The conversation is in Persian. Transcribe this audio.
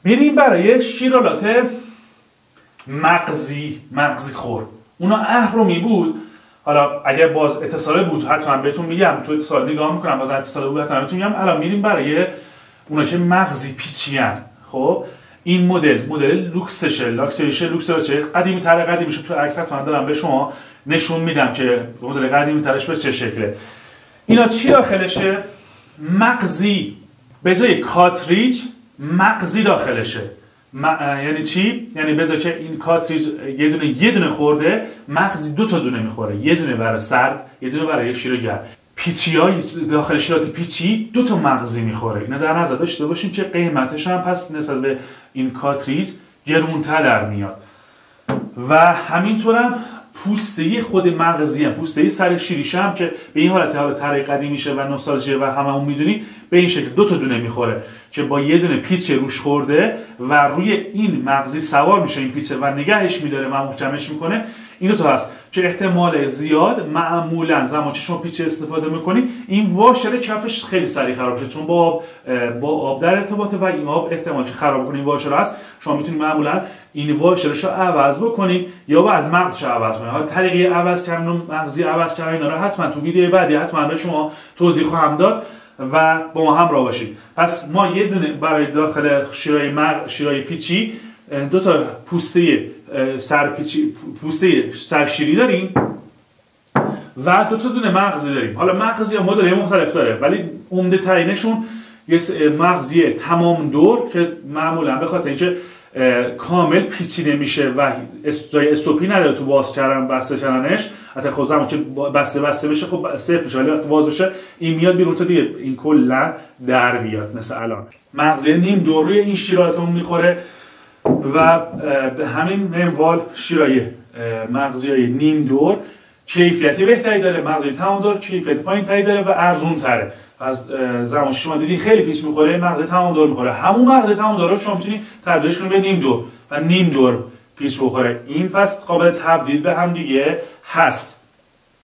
میریم برای شیرالات مغزی خور. اونا اهرمی بود. حالا اگر باز اتصال بود حتما بهتون میگم، تو اتصال نگاه میکنم، باز اتصال بود حتما بهتون میگم. الان میریم برای اونا که مغزی پیچیان. خب این مدل لوکسشه، لوکس قدیمی تره تو عکس حتما دارم به شما نشون میدم که مدل قدیمی ترش به چه شکله. اینا چی داخلشه؟ مغزی، به جای کاتریج مغزی داخلشه. یعنی چی؟ یعنی به جای که این کاتریج یه دونه خورده، مغزی 2 تا دونه میخوره، یه دونه برای سرد، یه دونه برای شیر گرم. پیچیای داخل شیرات پیچی 2 تا مغزی میخوره. اینا در نظر داشته باشین که قیمتش هم پس نسبت به این کاتریج گرونتر در میاد. و همینطورم پوسته خود مغزی هم، پوسته سر شیریش هم که به این حالت حالا طرح قدیمی میشه و نوستالژی و هممون میدونی به این شکل 2 تا دونه میخوره که با یه دونه پیچ روش خورده و روی این مغزی سوار میشه این پیچ و نگهش میداره و محکمش میکنه. این 2 تا هست که احتمال زیاد معمولا زمان که شما پیچ استفاده میکنی این واشر کفش خیلی سریع خراب شه، چون با آب در ارتباطه و این آب احتمال که خراب کنه این واشر هست. شما میتونید معمولا این واشرش رو عوض بکنید یا بعد مغزش رو عوض کنید. حالا طریقه عوض کردن و مغزی عوض کردن اینا رو حتما تو ویدیو بعدی حتما به شما توضیح خواهم داد و با ما همراه باشید. پس ما یه دونه برای داخل شیرای پیچی 2 تا پوسته سرشیری داریم و 2 تا دونه مغزی داریم. حالا مغزی ها مدل مختلف داره ولی عمده ترینشون یه مغزی تمام دور که معمولا به خاطر اینکه کامل پیچیده میشه و جای استوپی نداره تو باز کردن بسته کردنش. حتی خب زمان که بسته بشه خب صفر میشه، ولی وقتی باز بشه این میاد بیرون تا دیگه این کلا در بیاد. مثل الان مغزی نیم دور روی این شیراتمون میخوره و به همین منوال شیرای مغزی نیم دور کیفیت بهتری داره، مغزی تمام دور کیفیت پایین‌تری داره و ارزون تره. از زمان شما دیدین خیلی پیچ میخوره، مغز تمام دور میخوره. همون مغز تمام دور رو شما میتونید تبدیلش کنید به نیم دور و نیم دور پیچ بخوره. این پس قابل تبدیل به هم دیگه هست.